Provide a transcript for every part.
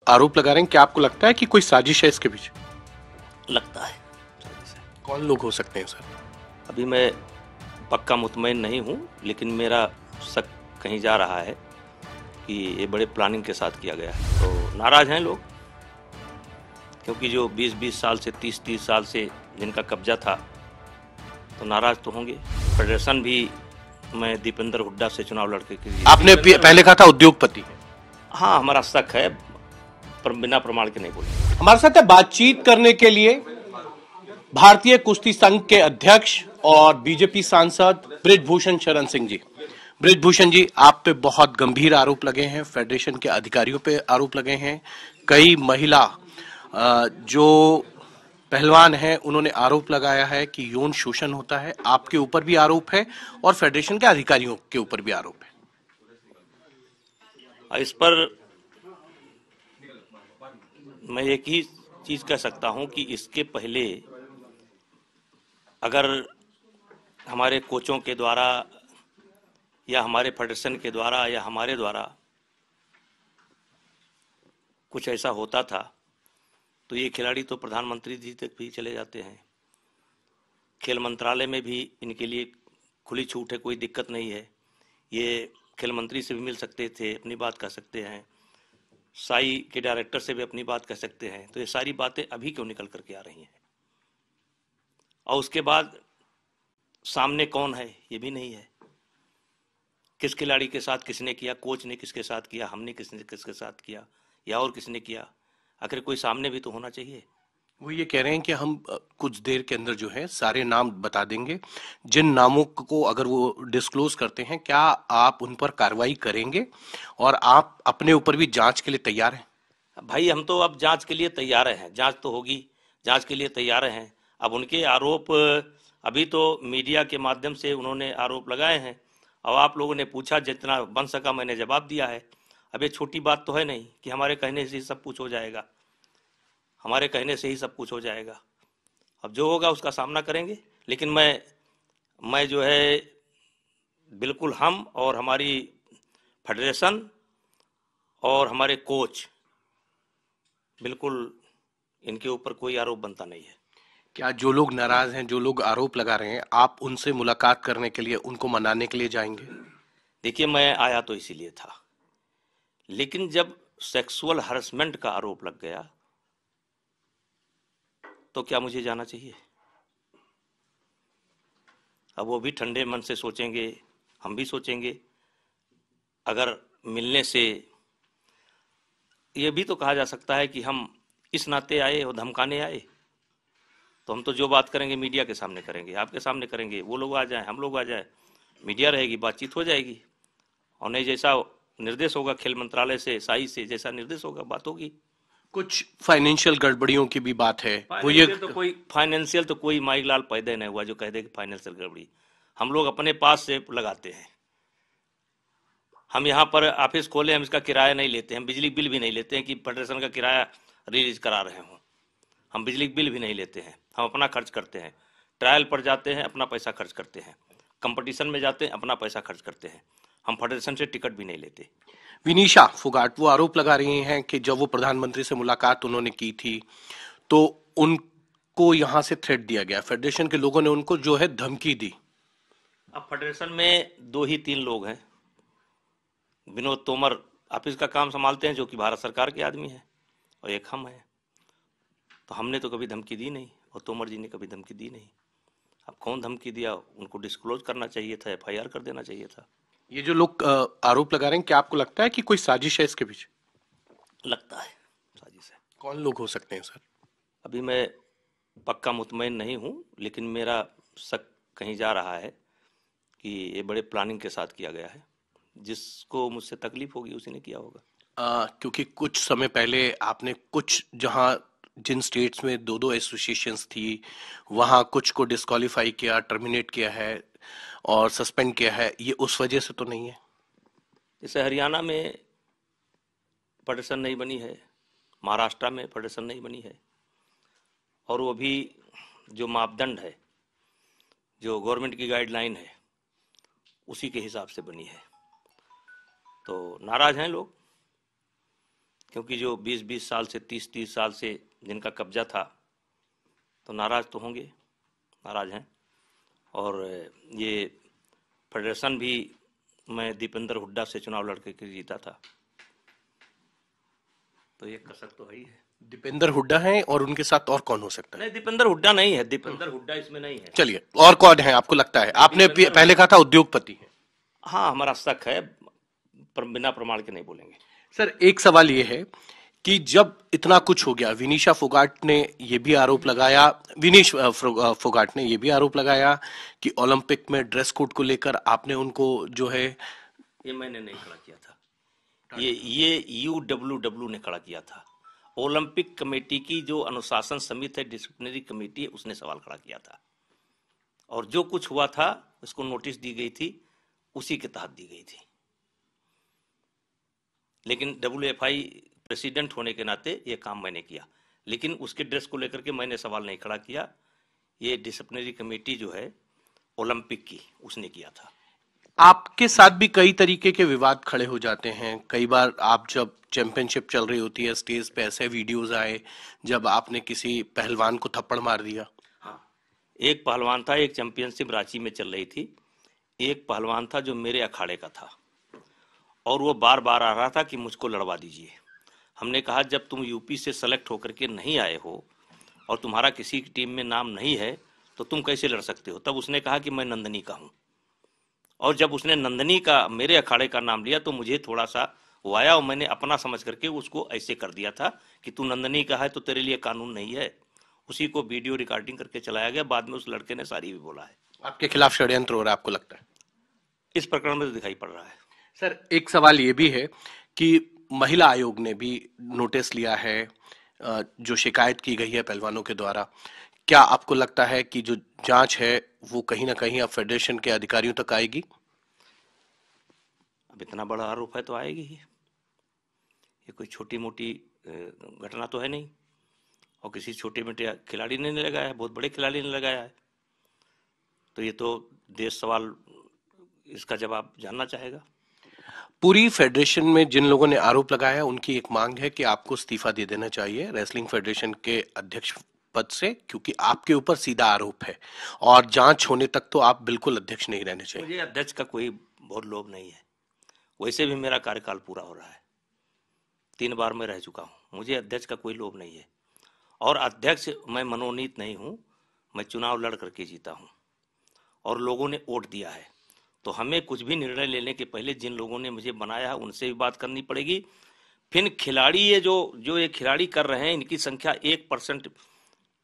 आरोप लगा रहे हैं, क्या आपको लगता है कि कोई साजिश है इसके पीछे? लगता है। कौन लोग हो सकते हैं सर? अभी मैं पक्का मुतमईन नहीं हूँ, लेकिन मेरा शक कहीं जा रहा है कि ये बड़े प्लानिंग के साथ किया गया है। तो नाराज़ हैं लोग, क्योंकि जो 20-20 साल से 30-30 साल से जिनका कब्जा था, तो नाराज़ तो होंगे। फेडरेशन भी, मैं दीपेंद्र हुड्डा से चुनाव लड़के के लिए, आपने पहले कहा था उद्योगपति है। हाँ, हमारा शक है, पर बिना प्रमाण के नहीं बोले। हमारे साथ बातचीत करने के लिए भारतीय कुश्ती संघ के अध्यक्ष और बीजेपी सांसद बृजभूषण शरण सिंह जी। बृजभूषण जी, आप पे बहुत गंभीर आरोप लगे हैं, फेडरेशन के अधिकारियों पे आरोप लगे हैं। कई महिला जो पहलवान हैं उन्होंने आरोप लगाया है कि यौन शोषण होता है। आपके ऊपर भी आरोप है और फेडरेशन के अधिकारियों के ऊपर भी आरोप है। इस पर मैं एक ही चीज कह सकता हूं कि इसके पहले अगर हमारे कोचों के द्वारा या हमारे फेडरेशन के द्वारा या हमारे द्वारा कुछ ऐसा होता था, तो ये खिलाड़ी तो प्रधानमंत्री जी तक भी चले जाते हैं। खेल मंत्रालय में भी इनके लिए खुली छूट है, कोई दिक्कत नहीं है। ये खेल मंत्री से भी मिल सकते थे, अपनी बात कह सकते हैं, साई के डायरेक्टर से भी अपनी बात कह सकते हैं। तो ये सारी बातें अभी क्यों निकल करके आ रही हैं? और उसके बाद सामने कौन है ये भी नहीं है। किस खिलाड़ी के साथ किसने किया, कोच ने किसके साथ किया, हमने किसके साथ किया, या और किसने किया? आखिर कोई सामने भी तो होना चाहिए। वो ये कह रहे हैं कि हम कुछ देर के अंदर जो है सारे नाम बता देंगे। जिन नामों को अगर वो डिस्क्लोज करते हैं, क्या आप उन पर कार्रवाई करेंगे और आप अपने ऊपर भी जांच के लिए तैयार हैं? भाई, हम तो अब जांच के लिए तैयार हैं, जांच तो होगी, जांच के लिए तैयार हैं। अब उनके आरोप अभी तो मीडिया के माध्यम से उन्होंने आरोप लगाए हैं, और आप लोगों ने पूछा, जितना बन सका मैंने जवाब दिया है। अब ये छोटी बात तो है नहीं कि हमारे कहने से ही सब कुछ हो जाएगा, हमारे कहने से ही सब कुछ हो जाएगा। अब जो होगा उसका सामना करेंगे। लेकिन मैं जो है बिल्कुल, हम और हमारी फेडरेशन और हमारे कोच, बिल्कुल इनके ऊपर कोई आरोप बनता नहीं है। क्या जो लोग नाराज हैं, जो लोग आरोप लगा रहे हैं, आप उनसे मुलाकात करने के लिए, उनको मनाने के लिए जाएंगे? देखिए, मैं आया तो इसीलिए था, लेकिन जब सेक्सुअल हरासमेंट का आरोप लग गया तो क्या मुझे जाना चाहिए? अब वो भी ठंडे मन से सोचेंगे, हम भी सोचेंगे। अगर मिलने से ये भी तो कहा जा सकता है कि हम इस नाते आए और धमकाने आए, तो हम तो जो बात करेंगे मीडिया के सामने करेंगे, आपके सामने करेंगे। वो लोग आ जाएं, हम लोग आ जाएं, मीडिया रहेगी, बातचीत हो जाएगी, और नहीं जैसा निर्देश होगा खेल मंत्रालय से, साई से जैसा निर्देश होगा, बात होगी। कुछ फाइनेंशियल गड़बड़ियों की भी बात है, वो ये फाइनेंशियल तो कोई माईलाल पैदा नहीं हुआ जो कह दे कि फाइनेंशियल गड़बड़ी। हम लोग अपने पास से लगाते हैं। हम यहाँ पर ऑफिस खोले, हम इसका किराया नहीं लेते, हम बिजली बिल भी नहीं लेते हैं कि फेडरेशन का किराया रिलीज करा रहे हों। हम बिजली बिल भी नहीं लेते हैं, हम अपना खर्च करते हैं। ट्रायल पर जाते हैं, अपना पैसा खर्च करते हैं। कंपटीशन में जाते हैं, अपना पैसा खर्च करते हैं। हम फेडरेशन से टिकट भी नहीं लेते। विनीशा फोगाट वो आरोप लगा रही हैं कि जब वो प्रधानमंत्री से मुलाकात उन्होंने की थी तो उनको यहां से थ्रेट दिया गया, फेडरेशन के लोगों ने उनको जो है धमकी दी। अब फेडरेशन में 2 ही 3 लोग हैं। विनोद तोमर ऑफिस का काम संभालते हैं, जो कि भारत सरकार के आदमी हैं, और एक हम हैं। तो हमने तो कभी धमकी दी नहीं, और तोमर जी ने कभी धमकी दी नहीं। अब कौन धमकी दिया, उनको डिस्क्लोज करना चाहिए था, FIR कर देना चाहिए था। ये जो लोग आरोप लगा रहे हैं, क्या आपको लगता है कि कोई साजिश है इसके पीछे? लगता है साजिश है। कौन लोग हो सकते हैं सर? अभी मैं पक्का मुतमईन नहीं हूँ, लेकिन मेरा शक कहीं जा रहा है कि ये बड़े प्लानिंग के साथ किया गया है। जिसको मुझसे तकलीफ होगी उसी ने किया होगा। क्योंकि कुछ समय पहले आपने कुछ जहां जिन स्टेट्स में दो दो एसोसिएशंस थी वहां कुछ को डिस्क्वालीफाई किया, टर्मिनेट किया है और सस्पेंड किया है, ये उस वजह से तो नहीं है? जैसे हरियाणा में फेडरेशन नहीं बनी है, महाराष्ट्र में फेडरेशन नहीं बनी है, और वो भी जो मापदंड है, जो गवर्नमेंट की गाइडलाइन है, उसी के हिसाब से बनी है। तो नाराज हैं लोग, क्योंकि जो 20-20 साल से 30-30 साल से जिनका कब्जा था, तो नाराज तो होंगे, नाराज हैं। और ये फेडरेशन भी मैं दीपेंद्र हुड्डा से चुनाव लड़के के जीता था, तो ये कसक तो है ही है। दीपेंद्र हुड्डा हैं और उनके साथ और कौन हो सकता है? नहीं, दीपेंद्र हुड्डा नहीं है, दीपेंद्र हुड्डा इसमें नहीं है। चलिए, और कौन है आपको लगता है? आपने पहले कहा था उद्योगपति है। हाँ, हमारा शक है, पर बिना प्रमाण के नहीं बोलेंगे। सर, एक सवाल ये है कि जब इतना कुछ हो गया, विनीशा फोगाट ने ये भी आरोप लगाया, विनीश फोगाट ने ये भी आरोप लगाया कि ओलंपिक में ड्रेस कोड को लेकर आपने उनको जो है, ये मैंने नहीं खड़ा किया था, ये UWW ने खड़ा किया था। ओलंपिक कमेटी की जो अनुशासन समिति है, डिसिप्लिनरी कमेटी है, उसने सवाल खड़ा किया था, और जो कुछ हुआ था उसको नोटिस दी गई थी, उसी के तहत दी गई थी। लेकिन WFI प्रेसिडेंट होने के नाते ये काम मैंने किया, लेकिन उसके ड्रेस को लेकर के मैंने सवाल नहीं खड़ा किया। ये डिसिप्लिनरी कमेटी जो है ओलंपिक की, उसने किया था। आपके साथ भी कई तरीके के विवाद खड़े हो जाते हैं। कई बार आप जब चैंपियनशिप चल रही होती है, स्टेज पे ऐसे वीडियोस आए जब आपने किसी पहलवान को थप्पड़ मार दिया। हाँ, एक पहलवान था, एक चैंपियनशिप रांची में चल रही थी, एक पहलवान था जो मेरे अखाड़े का था, और वो बार बार आ रहा था कि मुझको लड़वा दीजिए। हमने कहा जब तुम यूपी से सेलेक्ट होकर के नहीं आए हो और तुम्हारा किसी की टीम में नाम नहीं है, तो तुम कैसे लड़ सकते हो? तब उसने कहा कि मैं नंदनी का हूँ, और जब उसने नंदनी का, मेरे अखाड़े का नाम लिया, तो मुझे थोड़ा सा वो आया, और मैंने अपना समझ करके उसको ऐसे कर दिया था कि तू नंदनी का है तो तेरे लिए कानून नहीं है। उसी को वीडियो रिकॉर्डिंग करके चलाया गया। बाद में उस लड़के ने सारी भी बोला है। आपके खिलाफ षड्यंत्र हो रहा है, आपको लगता है? इस प्रकरण में तो दिखाई पड़ रहा है। सर, एक सवाल ये भी है कि महिला आयोग ने भी नोटिस लिया है, जो शिकायत की गई है पहलवानों के द्वारा। क्या आपको लगता है कि जो जांच है वो कहीं ना कहीं अब फेडरेशन के अधिकारियों तक आएगी? अब इतना बड़ा आरोप है तो आएगी ही। ये कोई छोटी मोटी घटना तो है नहीं, और किसी छोटे मोटे खिलाड़ी ने नहीं लगाया है, बहुत बड़े खिलाड़ी ने लगाया है। तो ये तो देश सवाल इसका जवाब जानना चाहेगा। पूरी फेडरेशन में जिन लोगों ने आरोप लगाया, उनकी एक मांग है कि आपको इस्तीफा दे देना चाहिए रेसलिंग फेडरेशन के अध्यक्ष पद से, क्योंकि आपके ऊपर सीधा आरोप है और जांच होने तक तो आप बिल्कुल अध्यक्ष नहीं रहने चाहिए। मुझे अध्यक्ष का कोई बहुत लोभ नहीं है, वैसे भी मेरा कार्यकाल पूरा हो रहा है, 3 बार मैं रह चुका हूँ। मुझे अध्यक्ष का कोई लोभ नहीं है, और अध्यक्ष मैं मनोनीत नहीं हूँ, मैं चुनाव लड़ करके जीता हूँ और लोगों ने वोट दिया है। तो हमें कुछ भी निर्णय लेने के पहले जिन लोगों ने मुझे बनाया है उनसे भी बात करनी पड़ेगी। फिर खिलाड़ी, ये जो ये खिलाड़ी कर रहे हैं, इनकी संख्या 1%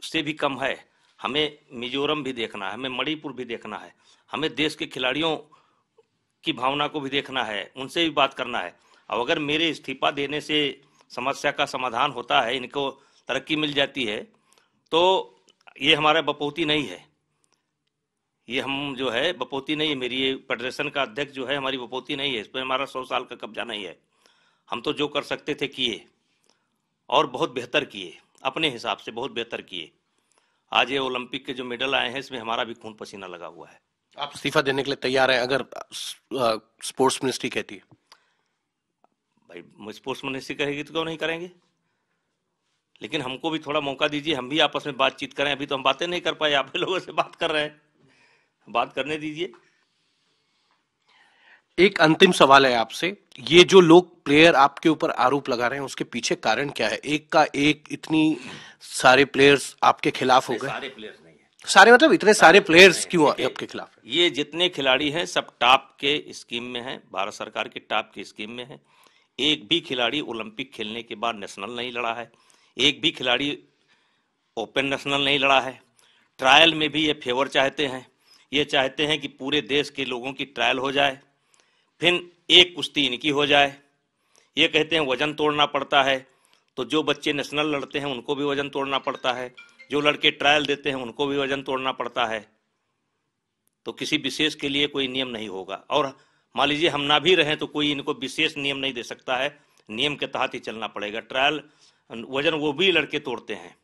से भी कम है। हमें मिजोरम भी देखना है, हमें मणिपुर भी देखना है, हमें देश के खिलाड़ियों की भावना को भी देखना है, उनसे भी बात करना है। अब अगर मेरे इस्तीफा देने से समस्या का समाधान होता है, इनको तरक्की मिल जाती है, तो ये हमारा बपौती नहीं है। ये हम जो है बपौती नहीं है मेरी, ये फेडरेशन का अध्यक्ष जो है हमारी बपौती नहीं है, इस पर हमारा 100 साल का कब्जा नहीं है। हम तो जो कर सकते थे किए, और बहुत बेहतर किए, अपने हिसाब से बहुत बेहतर किए। आज ये ओलंपिक के जो मेडल आए हैं, इसमें हमारा भी खून पसीना लगा हुआ है। आप इस्तीफा देने के लिए तैयार हैं अगर स्पोर्ट्स मिनिस्ट्री कहती है? भाई, स्पोर्ट्स मिनिस्ट्री कहेगी तो क्यों नहीं करेंगे, लेकिन हमको भी थोड़ा मौका दीजिए, हम भी आपस में बातचीत करें। अभी तो हम बातें नहीं कर पाए, आप लोगों से बात कर रहे हैं, बात करने दीजिए। एक अंतिम सवाल है आपसे, ये जो लोग प्लेयर आपके ऊपर आरोप लगा रहे हैं, उसके पीछे कारण क्या है? एक का एक इतनी सारे प्लेयर्स आपके खिलाफ हो गए। सारे प्लेयर्स नहीं है, सारे मतलब इतने सारे प्लेयर्स क्यों आपके खिलाफ है? ये जितने खिलाड़ी हैं सब टॉप के स्कीम में हैं, भारत सरकार के टॉप की स्कीम में हैं। एक भी खिलाड़ी ओलंपिक खेलने के बाद नेशनल नहीं लड़ा है, एक भी खिलाड़ी ओपन नेशनल नहीं लड़ा है। ट्रायल में भी ये फेवर चाहते हैं, ये चाहते हैं कि पूरे देश के लोगों की ट्रायल हो जाए, फिर एक कुश्ती इनकी हो जाए। ये कहते हैं वजन तोड़ना पड़ता है, तो जो बच्चे नेशनल लड़ते हैं उनको भी वजन तोड़ना पड़ता है, जो लड़के ट्रायल देते हैं उनको भी वजन तोड़ना पड़ता है। तो किसी विशेष के लिए कोई नियम नहीं होगा, और मान लीजिए हम ना भी रहें तो कोई इनको विशेष नियम नहीं दे सकता है, नियम के तहत ही चलना पड़ेगा। ट्रायल वजन वो भी लड़के तोड़ते हैं।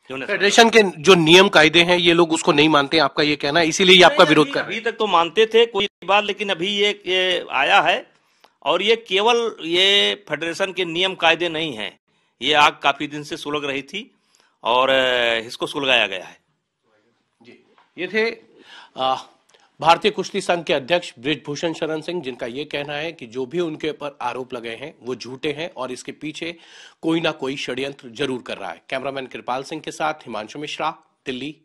फेडरेशन के जो नियम कायदे हैं ये लोग उसको नहीं मानते, आपका ये कहना है, इसीलिए आपका विरोध कर रहे हैं? अभी तक तो मानते थे कोई बात, लेकिन अभी ये आया है और ये केवल ये फेडरेशन के नियम कायदे नहीं हैं, ये आग काफी दिन से सुलग रही थी और इसको सुलगाया गया है। जी, ये थे भारतीय कुश्ती संघ के अध्यक्ष बृजभूषण शरण सिंह, जिनका यह कहना है कि जो भी उनके ऊपर आरोप लगे हैं वो झूठे हैं और इसके पीछे कोई ना कोई षड्यंत्र जरूर कर रहा है। कैमरामैन कृपाल सिंह के साथ हिमांशु मिश्रा, दिल्ली।